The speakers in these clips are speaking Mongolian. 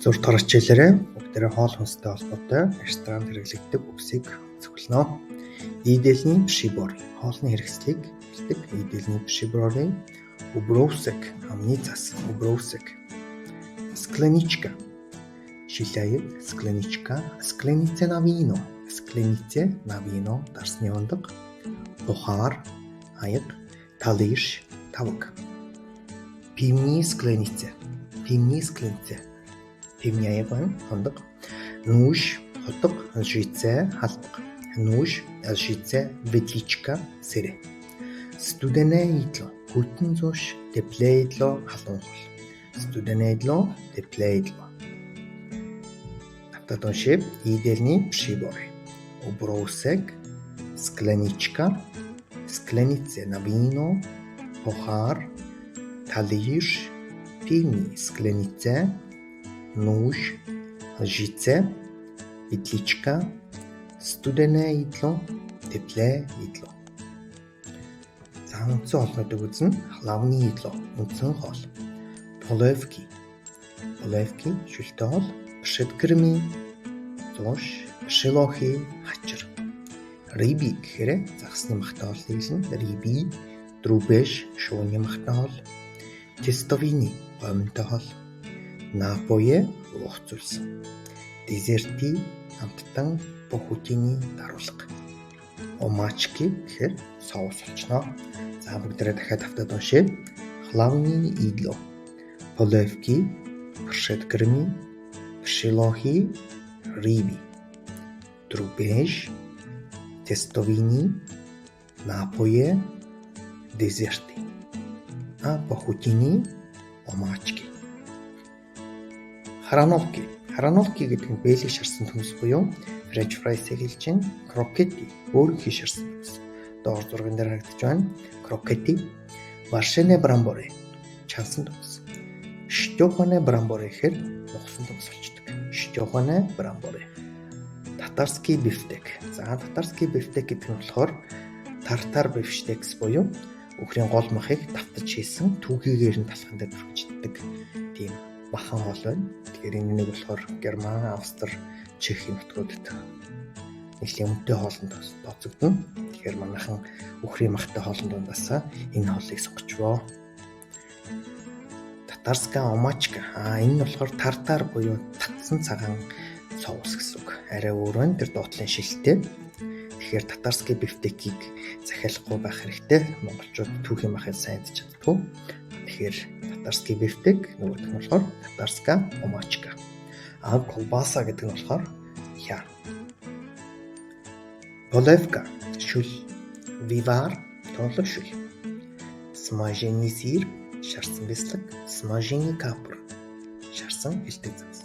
Зур тор хичээлээрээ бүгдээрээ хоол хүнстэй холбоотой ресторан хэрэглэгддэг үгсийг зөвлөнө. Ийдэлний пшибор хоолны хэрэгслийг бэлдэг. Ийдэлний пшиборын уброусек амны цас уброусек. Скленичка шилаяг скленичка скленице навино дарсны ондог. Бухар аяг талиш тавг. Пивни скленице пивни аяг ондог. Нүүш хотог жице халбаг. Нүүш жице ветличка сэрэ. Студене идло хүтэн зууш тепле идло халуун хол. Студене идло тепле идло. Автотоншип ийдэлний пшибор уброусек скленичка скленице навино бухар талиш пивни скленице нүүш жице ветличка студене идло тепле идло. За үндсэн хоолнуудыг үзнэ. Хлавны идло үндсэн хоол. Полевки шүлтэй хоол. Пшеткерми зоош пшелохи хачир. Риби гэхээр загсны махтай хоол хэлнэ. Риби друбеш шууны махтай хоол. Тестовини гомонтой хоол. Напое уух зүйлс. Дезерти амттан бохутины даруулга. Омачки гэхээр соус олчноо. За бүгдээрээ дахиад автаад уншъя. Хлавны идло. Полевки пшеткерми пшелохи риби друбеш тестовини напое дезерти бохутины омачки. Храновки гэдэг нь бэлэг шарсан төмс буюу френч фрайсыг хэлж байна. Крокети өөрөөхий шарсан төмс. Доор зурган дээр харагдаж байна. Крокети варшене брамборе чансан төмс. Штёхоне брамборе гэхээр нухсан төмс болчдөг. Штёхоне брамборе. Татарский бифтек. За татарский бифтек гэдэг нь болохоор тартар бифштекс буюу үхрийн гол махыг давтаж хийсэн түүхийгээр нь талхан дээр бүрхэгддэг тийм махан хоол байна. Тэгэхээр энэ нэг болохоор Герман, Австри, Чехийн нутгуудад нэлийн үнэтэй хоолнд тооцогдно. Тэгэхээр манайхан үхрийн махтай хоолн дундаас энэ хоолыг сонгочвоо. Татарская омачка. Энэ нь болохоор тартар буюу татсан цагаан соус гэсэн үг. Арай өөр байна. Тэр дуудлын шилтэй. Тэгэхээр татарский бифтекийг захиалахгүй байх хэрэгтэй. Монголчууд түүхийн махыг сайн идэж чаддгүй. Тэгэхээр татарский бифтек нөгөөх нь болохоор татарская омачка. Колбаса гэдэг нь болохоор яа. Полевка шүл. Вивар тоолог шүл. Смажений сир шарсан бэслэг. Смажений капур шарсан элдэг загас.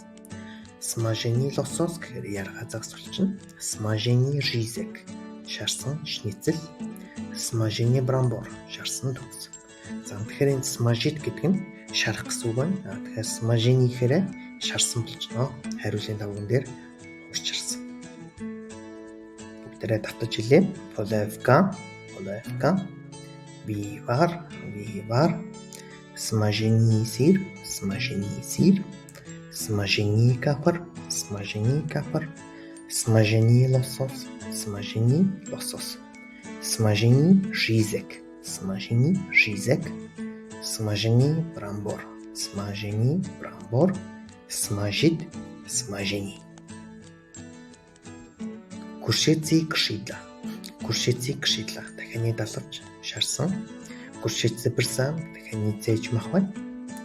Смажений лосос гэхээр ярга загас болчихно. Смажений ризек шарсан шницэл. Смажений брамбор шарсан төгс. За тэгэхээр энэ смажит гэдэг нь шарах гэсэн үг байна. Тэгэхээр смажений гэхээр шарсан болчихно. Хариулын давган дээр хуурчирсан. Бүгдээрээ давтаж хэлье. Полевка вивар смажений сир смажений капур смажений лосос смажений ризек смажений брамбор смажит смажений. Куршеци кшидла дахины далавч шарсан. Куршеци бэрсэн дахины зээж мах байна.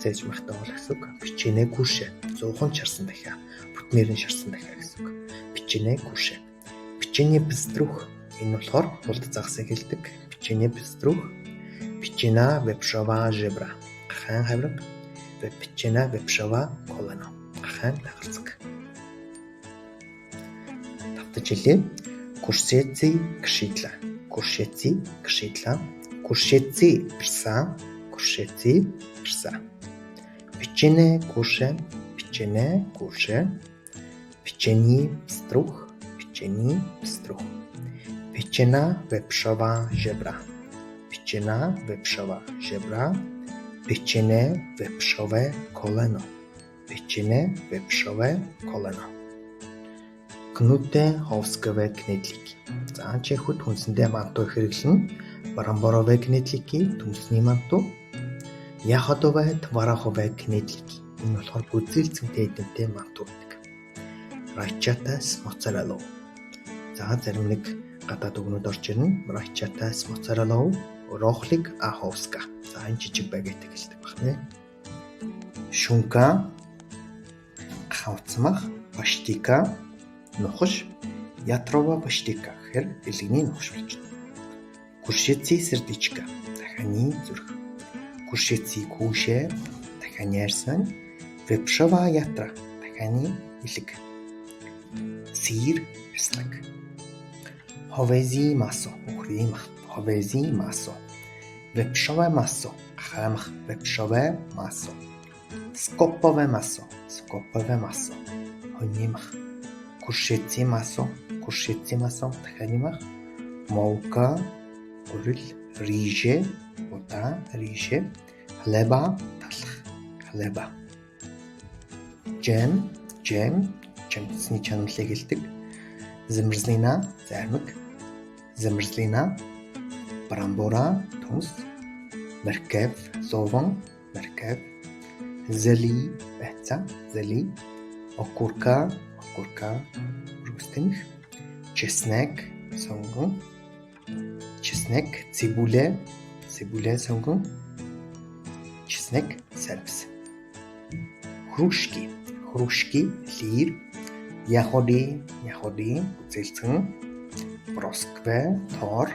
Зээж махтай хоол гэсэн үг. Бичинэ куршэ 100хон шарсан дахиа. Бүтнээр нь шарсан дахиа гэсэн үг. Бичинэ куршэ. Бичинэ быструх энэ болохоор хулд загсыг хэлдэг. Бичинэ быструх. Бичина вепшова жебра. Хаан хавраг. Бичина вепшова колано. Хаан тагарцаг. Давтаж хэлье. Куршеци кшидла. Куршеци бэрсэн. Бичинэ куршэ. Печени быструх. Печена вепшова жебра. Печене вепшове колено. печене, вепшове, колено. Кнутэ ховскове кнедлики. За чихүүд хүнсэндээ мантуу хэрэглэн брамборове кнедлики түнсний мантуу. Яходове тварахове кнедлики. Энэ болохоор бүзэлцэнтэй эдэмтэй мантуу гэдэг. Райчата с моцарелла. За зарим нэг гадаад үгнүүд орж ирнэ. Райчата с моцарелла, рохлик аховска. За энэ жижиг багет хэлдэг байна. Шунка, хавцмах, паштика, нухаш, ятрова паштика гэхээр бэлгэний нухаш болж байна. Куршици сердичка, дахианы зүрх. Куршици кушэ, дахианы арьсан. Вепшова ятра, дахианы илэг. Сир, яслаг. Ховези масо, ухрийн мах. Ховези масо. Вепшова масо, хамах, вепшова масо. Скопове масо, скопове масо. Хонимах. Куршици масо, дахианы мах. Мовка, урил, риже, ута, риже. Хлеба, талах, хлеба. Джем, чамцны чанамлыг хэлдэг. Замерзлина, зармик. Замерзлина, брамбора, түнс. Мэркэв, зовон, мэркэв. Зели, байцаа, зели. Окурка, өргөстөнх. Чеснок, сонгон. Чеснок, цибуле, сонгон. Чеснок, сарбс. Хрушки, лир. Яходи, зэлцэн. Броскве, тор,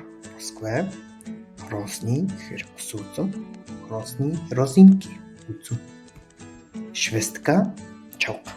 Росни гэхээр ус үзэн. Розинки үзэн. Швестка, чавга.